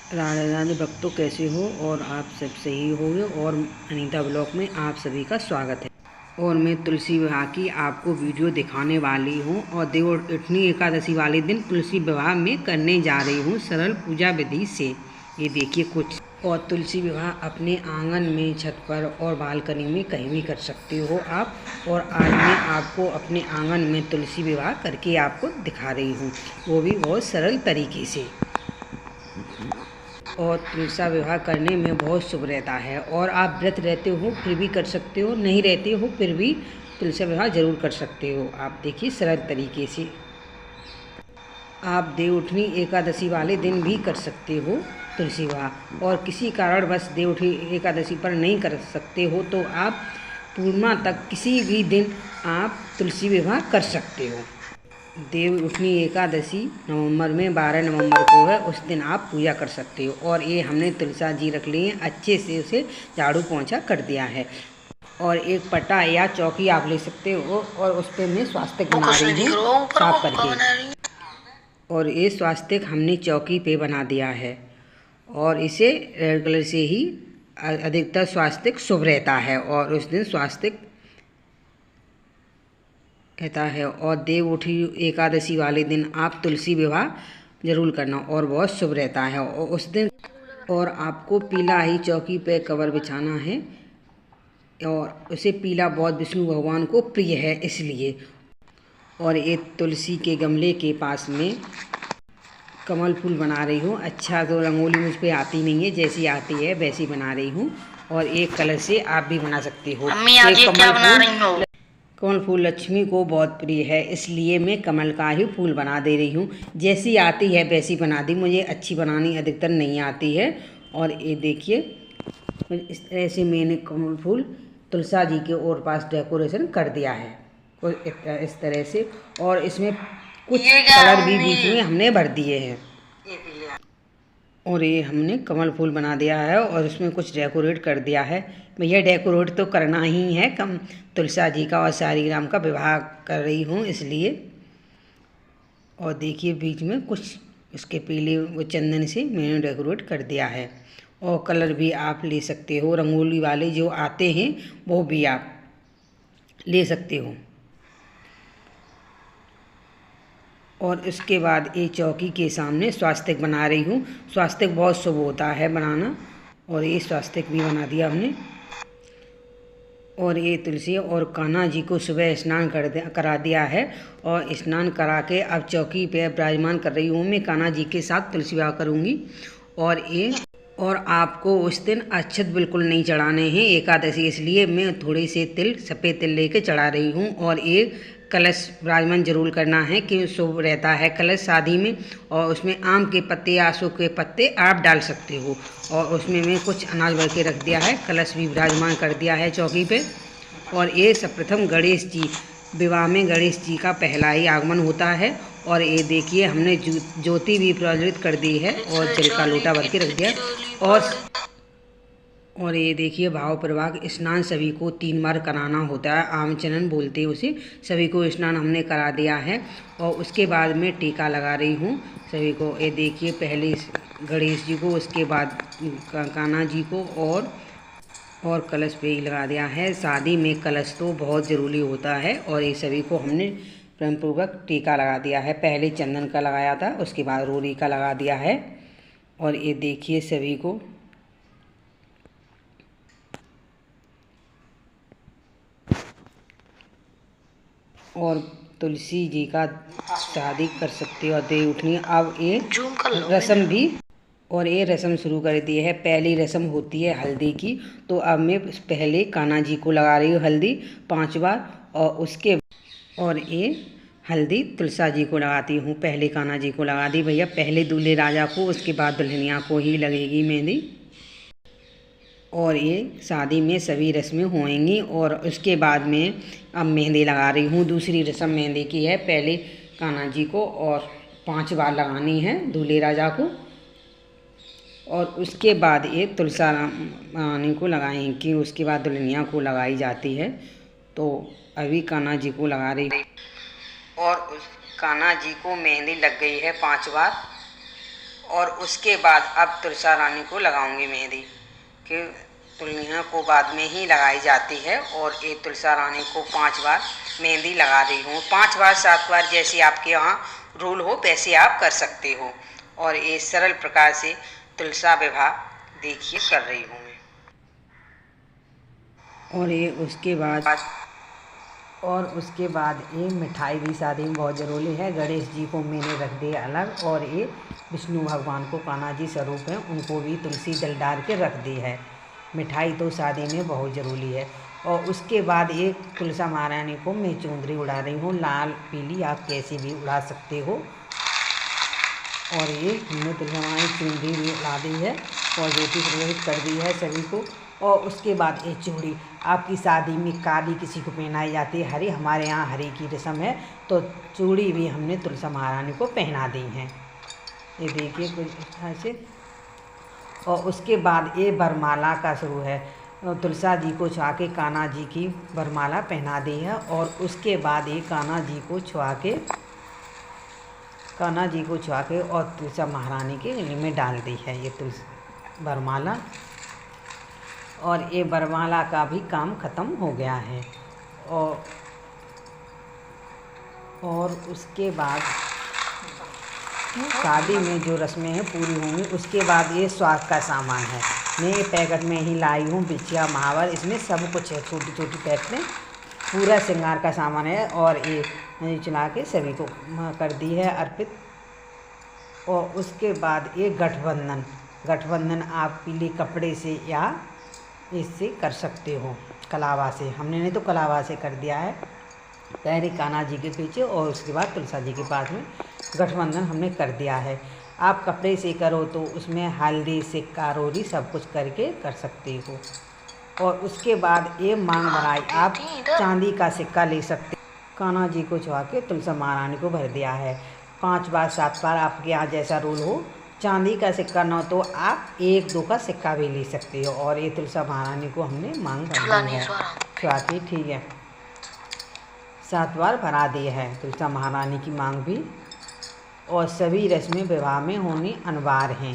राधे राधे भक्तों, कैसे हो? और आप सब सही होंगे। और अनीता ब्लॉग में आप सभी का स्वागत है। और मैं तुलसी विवाह की आपको वीडियो दिखाने वाली हूँ। और देवउठनी एकादशी वाले दिन तुलसी विवाह में करने जा रही हूँ सरल पूजा विधि से। ये देखिए कुछ। और तुलसी विवाह अपने आंगन में, छत पर और बालकनी में कहीं भी कर सकते हो आप। और आज मैं आपको अपने आंगन में तुलसी विवाह करके आपको दिखा रही हूँ, वो भी बहुत सरल तरीके से। और तुलसी विवाह करने में बहुत शुभ रहता है। और आप व्रत रहते हो फिर भी कर सकते हो, नहीं रहते हो फिर भी तुलसी विवाह ज़रूर कर सकते हो। आप देखिए सरल तरीके से। आप देवउठनी एकादशी वाले दिन भी कर सकते हो तुलसी विवाह। और किसी कारणवश देवउठनी एकादशी पर नहीं कर सकते हो तो आप पूर्णिमा तक किसी भी दिन आप तुलसी विवाह कर सकते हो। देवउठनी एकादशी नवंबर में 12 नवंबर को है, उस दिन आप पूजा कर सकते हो। और ये हमने तुलसा जी रख लिए हैं, अच्छे से उसे झाड़ू पोंछा कर दिया है। और एक पट्टा या चौकी आप ले सकते हो और उस पर मैं स्वास्तिक बना रही हूँ साफ करके। और ये स्वास्तिक हमने चौकी पे बना दिया है। और इसे रेड कलर से ही अधिकतर स्वास्तिक शुभ रहता है और उस दिन स्वास्तिक कहता है। और देवउठनी एकादशी वाले दिन आप तुलसी विवाह जरूर करना और बहुत शुभ रहता है। और उस दिन और आपको पीला ही चौकी पे कवर बिछाना है। और उसे पीला बहुत विष्णु भगवान को प्रिय है इसलिए। और एक तुलसी के गमले के पास में कमल फूल बना रही हूँ। अच्छा, तो रंगोली मुझ पे आती नहीं है, जैसी आती है वैसी बना रही हूँ। और एक कलर से आप भी बना सकते हो। कमल फूल लक्ष्मी को बहुत प्रिय है, इसलिए मैं कमल का ही फूल बना दे रही हूँ। जैसी आती है वैसी बना दी, मुझे अच्छी बनानी अधिकतर नहीं आती है। और ये देखिए इस तरह से मैंने कमल फूल तुलसा जी के और पास डेकोरेशन कर दिया है इस तरह से। और इसमें कुछ कलर भी बीच में हमने भर दिए हैं। और ये हमने कमल फूल बना दिया है और उसमें कुछ डेकोरेट कर दिया है। भैया डेकोरेट तो करना ही है, कम तुलसा जी का और शालिग्राम का विवाह कर रही हूँ इसलिए। और देखिए बीच में कुछ इसके पीले वो चंदन से मैंने डेकोरेट कर दिया है। और कलर भी आप ले सकते हो, रंगोली वाले जो आते हैं वो भी आप ले सकते हो। और इसके बाद ये चौकी के सामने स्वास्तिक बना रही हूँ। स्वास्तिक बहुत शुभ होता है बनाना। और ये स्वास्तिक भी बना दिया हमने। और ये तुलसी और कान्हा जी को सुबह स्नान करा दिया है। और स्नान करा के अब चौकी पे विराजमान कर रही हूँ। मैं कान्हा जी के साथ तुलसी विवाह करूँगी। और आपको उस दिन अक्षत बिल्कुल नहीं चढ़ाने हैं एकादशी, इसलिए मैं थोड़े से तिल, सफ़ेद तिल लेके चढ़ा रही हूँ। और एक कलश विराजमान जरूर करना है कि शुभ रहता है कलश शादी में। और उसमें आम के पत्ते या अशोक के पत्ते आप डाल सकते हो। और उसमें मैं कुछ अनाज भर के रख दिया है, कलश भी विराजमान कर दिया है चौकी पे। और ये सर्वप्रथम गणेश जी, विवाह में गणेश जी का पहला ही आगमन होता है। और ये देखिए हमने ज्योति भी प्रज्वलित कर दी है और जल का लोटा भर के रख दिया। और ये देखिए भाव प्रवाह स्नान सभी को 3 बार कराना होता है, आमचरण बोलते हैं उसे। सभी को स्नान हमने करा दिया है। और उसके बाद मैं टीका लगा रही हूँ सभी को। ये देखिए पहले गणेश जी को, उसके बाद कान्हा जी को और कलश पे ही लगा दिया है। शादी में कलश तो बहुत ज़रूरी होता है। और ये सभी को हमने प्रेमपूर्वक टीका लगा दिया है। पहले चंदन का लगाया था, उसके बाद रोरी का लगा दिया है। और ये देखिए सभी को। और तुलसी जी का शादी कर सकते हो और देवउठनी। अब ये रस्म भी, और ये रस्म शुरू कर दी है। पहली रस्म होती है हल्दी की, तो अब मैं पहले कान्हा जी को लगा रही हूँ हल्दी 5 बार। और ये हल्दी तुलसा जी को लगाती हूँ। पहले कान्हा जी को लगा दी भैया, पहले दूल्हे राजा को, उसके बाद दुल्हनिया को ही लगेगी मेहंदी। और ये शादी में सभी रस्में होंगी। और उसके बाद में अब मेहंदी लगा रही हूँ। दूसरी रस्म मेहंदी की है, पहले कान्हा जी को और 5 बार लगानी है दूल्हे राजा को। और उसके बाद ये तुलसा रानी को लगाएंगी, उसके बाद दुल्हनिया को लगाई जाती है। तो अभी कान्हा जी को लगा रही। और उस कान्हा जी को मेहंदी लग गई है 5 बार। और उसके बाद अब तुलसा रानी को लगाऊंगी मेहंदी कि दुल्हन को बाद में ही लगाई जाती है। और ये तुलसा रानी को 5 बार मेहंदी लगा रही हूँ। 5 बार 7 बार जैसे आपके यहाँ रूल हो वैसे आप कर सकते हो। और ये सरल प्रकार से तुलसा विवाह देखिए कर रही हूँ मैं। और ये उसके बाद ये मिठाई भी शादी में बहुत ज़रूरी है। गणेश जी को मैंने रख दिया अलग, और ये विष्णु भगवान को कान्हा जी स्वरूप हैं उनको भी तुलसी जल डाल के रख दी है। मिठाई तो शादी में बहुत ज़रूरी है। और उसके बाद एक तुलसा महारानी को मैं चुंदरी उड़ा रही हूँ, लाल पीली आप कैसी भी उड़ा सकते हो। और ये हमने तुलसा महारानी चुंदरी भी उड़ा दी है और ज्योति प्रज्वलित कर दी है सभी को। और उसके बाद ये चूड़ी आपकी शादी में काली किसी को पहनाई जाती है, हरी हमारे यहाँ हरी की रस्म है, तो चूड़ी भी हमने तुलसा महारानी को पहना दी हैं। ये देखिए कुछ इस तरह से। और उसके बाद ये वरमाला का शुरू है। तुलसा जी को छुआ के कान्हा जी की वरमाला पहना दी है। और उसके बाद ये कान्हा जी को छुआ के और तुलसा महारानी के गले में डाल दी है ये तुलसी वरमाला। और ये वरमाला का भी काम ख़त्म हो गया है। और उसके बाद शादी में जो रस्में हैं पूरी होंगी। उसके बाद ये स्वाद का सामान है, मैं ये पैकेट में ही लाई हूँ, बिछिया महावर, इसमें सब कुछ है, छोटी छोटी पैकेट में पूरा श्रृंगार का सामान है। और ये चला के सभी को कर दी है अर्पित। और उसके बाद ये गठबंधन आप पीले कपड़े से या इससे कर सकते हो, कलावा से। हमने नहीं तो कलावा से कर दिया है, पहले कान्हा जी के पीछे और उसके बाद तुलसा जी के पास में गठबंधन हमने कर दिया है। आप कपड़े से करो तो उसमें हल्दी सिक्का रोरी सब कुछ करके कर सकते हो। और उसके बाद ये मांग भराई, आप चांदी का सिक्का ले सकते। कान्हा जी को छुआ के तुलसा महारानी को भर दिया है। 5 बार 7 बार आपके यहाँ जैसा रूल हो। चांदी का सिक्का न हो तो आप 1-2 का सिक्का भी ले सकते हो। और ये तुलसा महारानी को हमने मांग भर दी है छुआ के, ठीक है। 7 बार भरा दी है तुलसा महारानी की मांग भी। और सभी रस्में विवाह में होनी अनिवार्य हैं।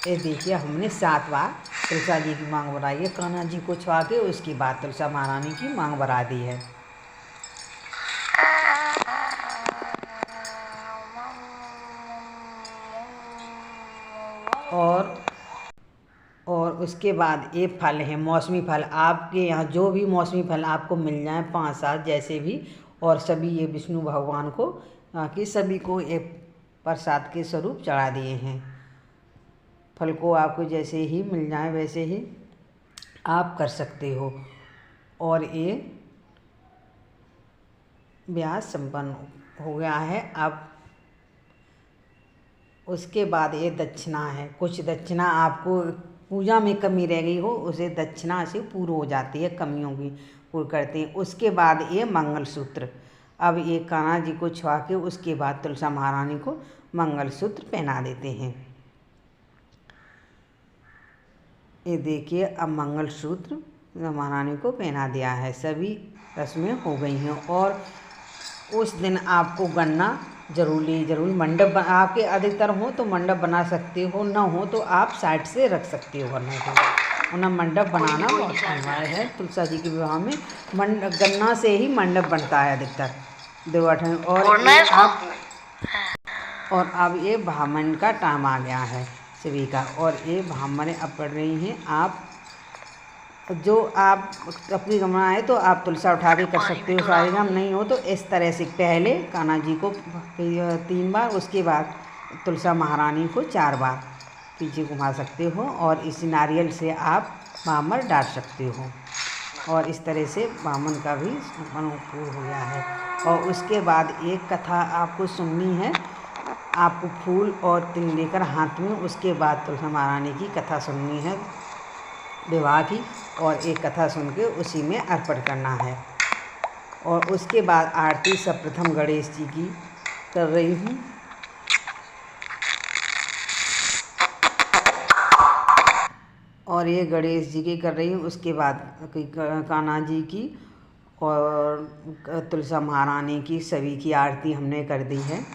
ये देखिए हमने 7 बार तुलसा जी की मांग भराई है कान्हा जी को छुआ के, उसके बाद तुलसा महारानी की मांग भरा दी है। और उसके बाद ये फल है मौसमी फल, आपके यहाँ जो भी मौसमी फल आपको मिल जाए 5-7 जैसे भी। और सभी ये विष्णु भगवान को कि सभी को ये प्रसाद के स्वरूप चढ़ा दिए हैं। फल को आपको जैसे ही मिल जाए वैसे ही आप कर सकते हो। और ये ब्याह संपन्न हो गया है। अब उसके बाद ये दक्षिणा है, कुछ दक्षिणा आपको पूजा में कमी रह गई हो उसे दक्षिणा से पूरी हो जाती है, कमियों की पूरी करते हैं। उसके बाद ये मंगलसूत्र, अब ये कान्हा जी को छुआ के उसके बाद तुलसा महारानी को मंगलसूत्र पहना देते हैं। ये देखिए अब मंगलसूत्र महारानी को पहना दिया है, सभी रस्में हो गई हैं। और उस दिन आपको गन्ना जरूर मंडप आपके अधिकतर हो तो मंडप बना सकते हो, ना हो तो आप साइड से रख सकते हो गन्ने को। वरना मंडप बनाना बहुत अनिवार्य है तुलसा जी के विवाह में। गन्ना से ही मंडप बनता है अधिकतर देवघर में। और अब ये ब्राह्मण का टाइम आ गया है सभी का। और ये ब्राह्मण अब पढ़ रही हैं। आप जो आप अपनी गमना है तो आप तुलसा उठा के कर सकते हो, सारे काम नहीं हो तो इस तरह से पहले कान्हा जी को 3 बार, उसके बाद तुलसा महारानी को 4 बार पीछे घुमा सकते हो। और इस नारियल से आप बामर डाल सकते हो। और इस तरह से बामन का भी पूर्ण हो गया है। और उसके बाद एक कथा आपको सुननी है, आपको फूल और तिल लेकर हाथ में, उसके बाद तुलसा महारानी की कथा सुननी है विवाह की। और एक कथा सुन के उसी में अर्पण करना है। और उसके बाद आरती सर्वप्रथम गणेश जी की कर रही हूँ। और ये गणेश जी की कर रही हूँ। उसके बाद कान्हा जी की और तुलसा महारानी की सभी की आरती हमने कर दी है।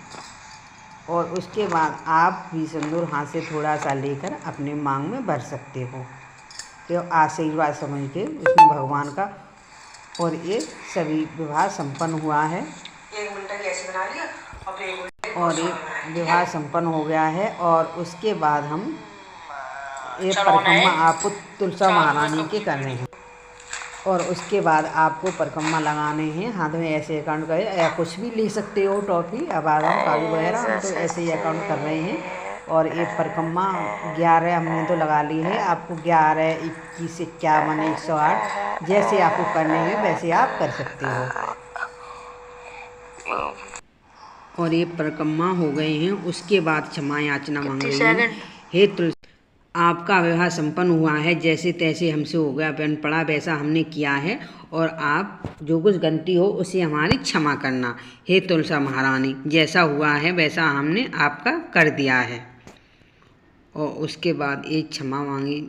और उसके बाद आप भी सिंदूर हाथ से थोड़ा सा लेकर अपने मांग में भर सकते हो, तो आशीर्वाद समझ के उसमें भगवान का। और ये सभी विवाह संपन्न हुआ है, और एक विवाह संपन्न हो गया है। और उसके बाद हम ये परिक्रमा आपको तुलसा महारानी के करने हैं, और उसके बाद आपको परिक्रमा लगाने हैं हाथ में। ऐसे अकाउंट का या कुछ भी ले सकते हो, टॉफ़ी या बादाम काजू वगैरह, हम तो ऐसे ही अकाउंट कर रहे हैं। और ये परिक्रमा 11 हमने तो लगा ली है, आपको 11, 21, 51, 108 जैसे आपको करने हैं वैसे आप कर सकते हो। और ये परिक्रमा हो गए हैं, उसके बाद क्षमा याचना मांग रही हूँ। हे तुलसी, आपका विवाह संपन्न हुआ है, जैसे तैसे हमसे हो गया, बन पड़ा वैसा हमने किया है, और आप जो कुछ गलती हो उसे हमारी क्षमा करना। हे तुलसा महारानी, जैसा हुआ है वैसा हमने आपका कर दिया है। और उसके बाद एक क्षमा मांगी।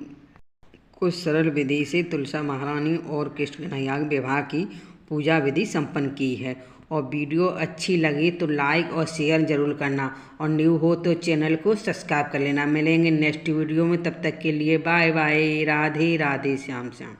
कुछ सरल विधि से तुलसा महारानी और कृष्ण कन्हैया के विवाह की पूजा विधि संपन्न की है। और वीडियो अच्छी लगी तो लाइक और शेयर ज़रूर करना, और न्यू हो तो चैनल को सब्सक्राइब कर लेना। मिलेंगे नेक्स्ट वीडियो में, तब तक के लिए बाय बाय। राधे राधे, श्याम श्याम।